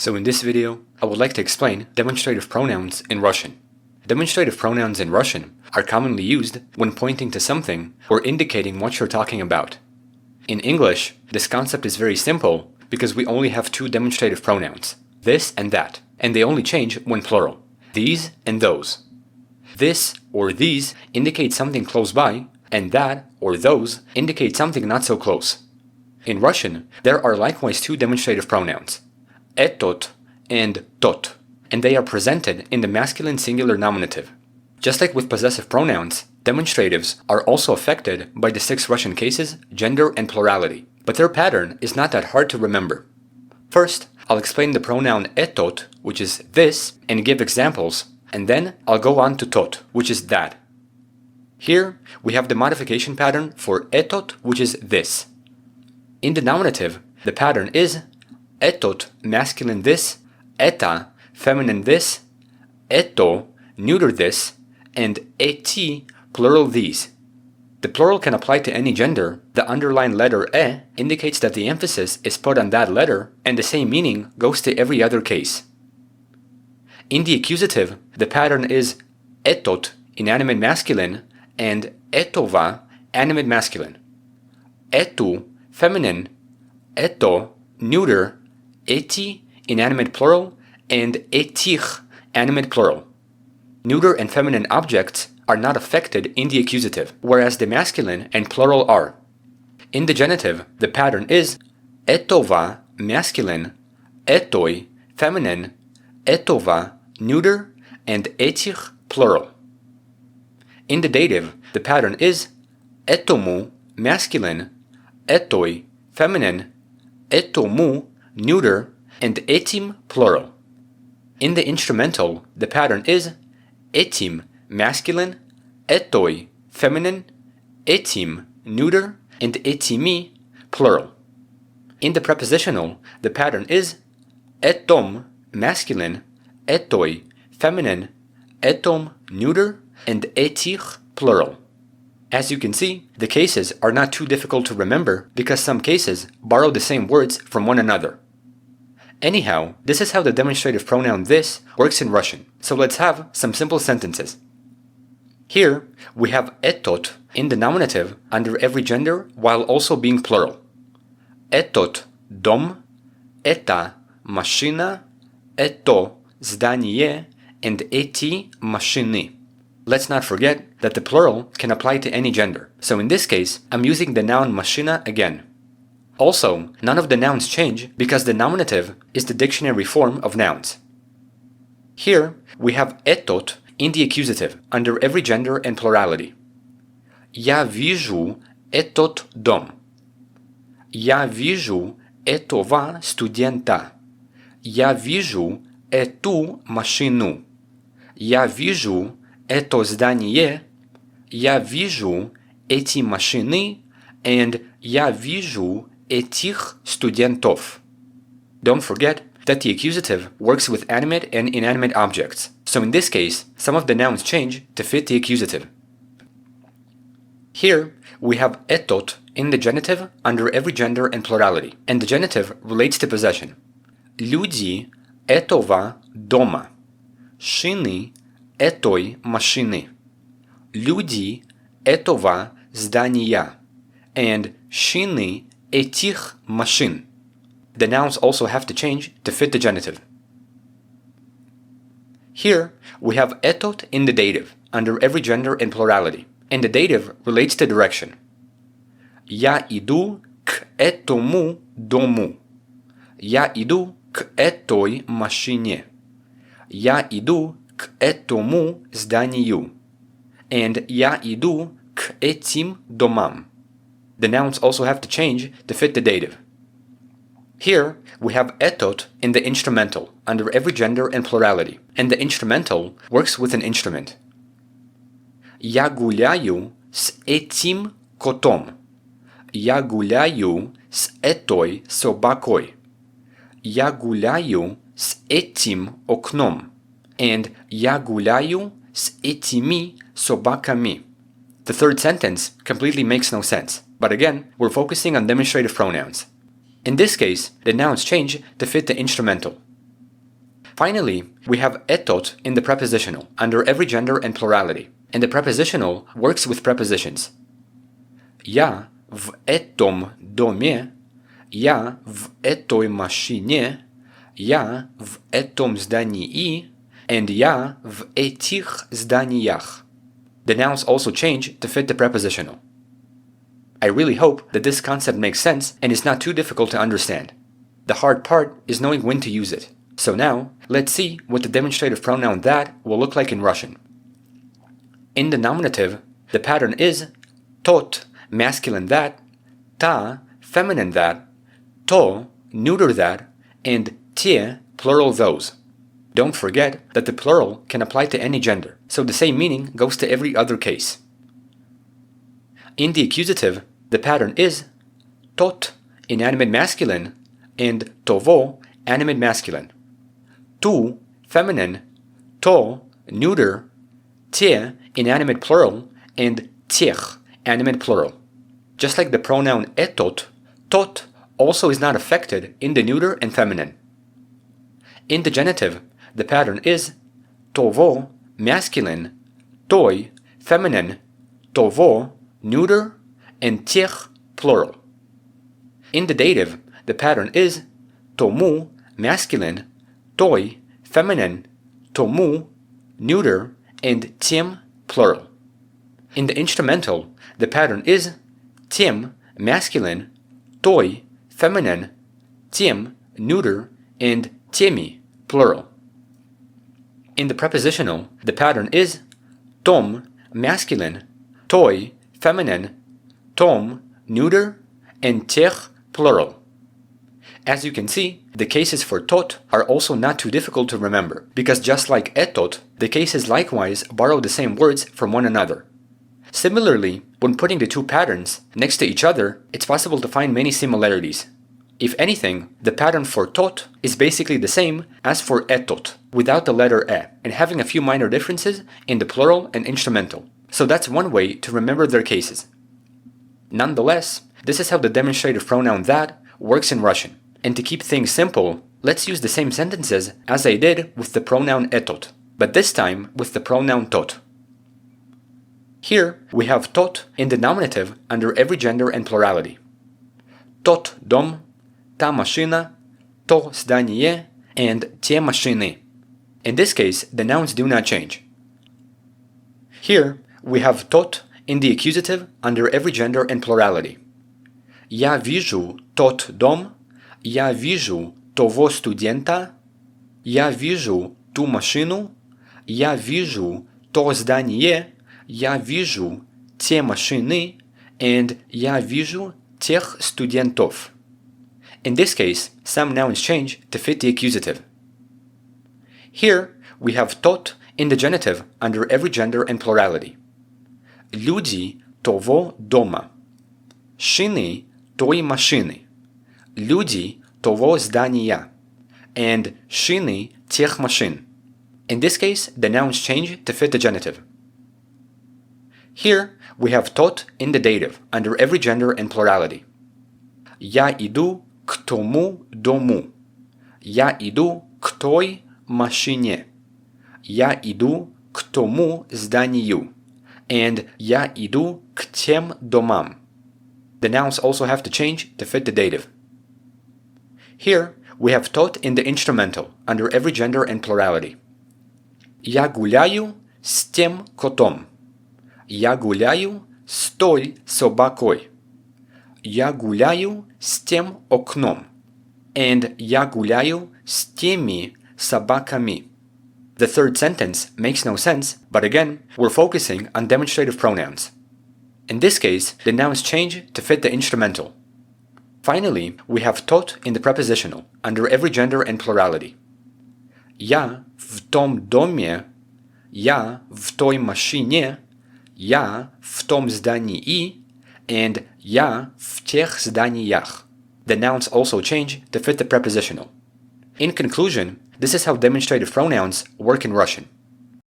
So in this video, I would like to explain demonstrative pronouns in Russian. Demonstrative pronouns in Russian are commonly used when pointing to something or indicating what you're talking about. In English, this concept is very simple because we only have two demonstrative pronouns, this and that, and they only change when plural, these and those. This or these indicate something close by, and that or those indicate something not so close. In Russian, there are likewise two demonstrative pronouns, etot and tot, and they are presented in the masculine singular nominative. Just like with possessive pronouns, demonstratives are also affected by the 6 Russian cases, gender and plurality, but their pattern is not that hard to remember. First, I'll explain the pronoun etot, which is this, and give examples, and then I'll go on to tot, which is that. Here, we have the modification pattern for etot, which is this. In the nominative, the pattern is etot, masculine this, eta, feminine this, eto, neuter this, and eti, plural these. The plural can apply to any gender. The underlined letter e indicates that the emphasis is put on that letter, and the same meaning goes to every other case. In the accusative, the pattern is etot, inanimate masculine, and etova, animate masculine. Etu, feminine, eto, neuter, eti, inanimate plural, and etich, animate plural. Neuter and feminine objects are not affected in the accusative, whereas the masculine and plural are. In the genitive, the pattern is etova, masculine, etoi, feminine, etova, neuter, and etich, plural. In the dative, the pattern is etomu, masculine, etoi, feminine, etomu, neuter, and etim, plural. In the instrumental, the pattern is etim, masculine, etoi, feminine, etim, neuter, and etimi, plural. In the prepositional, the pattern is etom, masculine, etoi, feminine, etom, neuter, and etich, plural. As you can see, the cases are not too difficult to remember because some cases borrow the same words from one another. Anyhow, this is how the demonstrative pronoun this works in Russian, so let's have some simple sentences. Here, we have etot in the nominative under every gender while also being plural. Etot, dom, eta, mashina, eto, zdanie, and eti, mashini. Let's not forget that the plural can apply to any gender, so in this case, I'm using the noun mashina again. Also, none of the nouns change because the nominative is the dictionary form of nouns. Here, we have etot in the accusative under every gender and plurality. Я вижу этот дом. Я вижу этого студента. Я вижу эту машину. Я вижу это здание. Я вижу эти машины. And я вижу etich studentov. Don't forget that the accusative works with animate and inanimate objects, so in this case, some of the nouns change to fit the accusative. Here, we have etot in the genitive under every gender and plurality, and the genitive relates to possession. Люди этого дома. Шины этой машины. Люди этого здания. And шины etich mashin. The nouns also have to change to fit the genitive. Here, we have etot in the dative, under every gender and plurality, and the dative relates to direction. Я иду к этому дому. Я иду к этой машине. Я иду к этому зданию. And я иду к этим домам. The nouns also have to change to fit the dative. Here, we have etot in the instrumental, under every gender and plurality, and the instrumental works with an instrument. Я гуляю с этим котом. Я гуляю с этой собакой. Я гуляю с этим окном. And я гуляю с этими собаками. The third sentence completely makes no sense. But again, we're focusing on demonstrative pronouns. In this case, the nouns change to fit the instrumental. Finally, we have etot in the prepositional, under every gender and plurality. And the prepositional works with prepositions. Я в этом доме, я в этой машине, я в этом здании, and я в этих зданиях. The nouns also change to fit the prepositional. I really hope that this concept makes sense and is not too difficult to understand. The hard part is knowing when to use it. So now, let's see what the demonstrative pronoun that will look like in Russian. In the nominative, the pattern is tot, masculine that, ta, feminine that, to, neuter that, and te, plural those. Don't forget that the plural can apply to any gender, so the same meaning goes to every other case. In the accusative, the pattern is tot, inanimate masculine, and tovo, animate masculine. Tu, feminine, to, neuter, te, inanimate plural, and tech, animate plural. Just like the pronoun etot, tot also is not affected in the neuter and feminine. In the genitive, the pattern is tovo, masculine, toi, feminine, tovo, neuter, and tech, plural. In the dative, the pattern is tomu, masculine, toi, feminine, tomu, neuter, and tim, plural. In the instrumental, the pattern is tim, masculine, toi, feminine, tim, neuter, and timi, plural. In the prepositional, the pattern is tom, masculine, toi, feminine, tom, neuter, and tech, plural. As you can see, the cases for tot are also not too difficult to remember, because just like etot, the cases likewise borrow the same words from one another. Similarly, when putting the two patterns next to each other, it's possible to find many similarities. If anything, the pattern for tot is basically the same as for etot, without the letter e, and having a few minor differences in the plural and instrumental. So that's one way to remember their cases. Nonetheless, this is how the demonstrative pronoun that works in Russian. And to keep things simple, let's use the same sentences as I did with the pronoun etot, but this time with the pronoun tot. Here, we have tot in the nominative under every gender and plurality. Tot dom, ta mashina, to zdanie, and te mashiny. In this case, the nouns do not change. Here, we have tot in the accusative under every gender and plurality. Я вижу тот дом, я вижу того студента, я вижу ту машину, я вижу то здание, я вижу те машины, and я вижу тех студентов. In this case, some nouns change to fit the accusative. Here, we have tot in the genitive under every gender and plurality. Люди того дома, шины той машины, люди того здания, and шины тех машин. In this case, the nouns change to fit the genitive. Here, we have tot in the dative under every gender and plurality. Я иду к тому дому. Я иду к той машине. Я иду к тому зданию. And я иду к тем домам. The nouns also have to change to fit the dative. Here, we have tot in the instrumental under every gender and plurality. Я гуляю с тем котом. Я гуляю с той собакой. Я гуляю с тем окном. And я гуляю с теми собаками. The third sentence makes no sense, but again, we're focusing on demonstrative pronouns. In this case, the nouns change to fit the instrumental. Finally, we have tot in the prepositional, under every gender and plurality. Я в том доме, я в той машине, я в том здании, and я в тех зданиях. The nouns also change to fit the prepositional. In conclusion, this is how demonstrative pronouns work in Russian.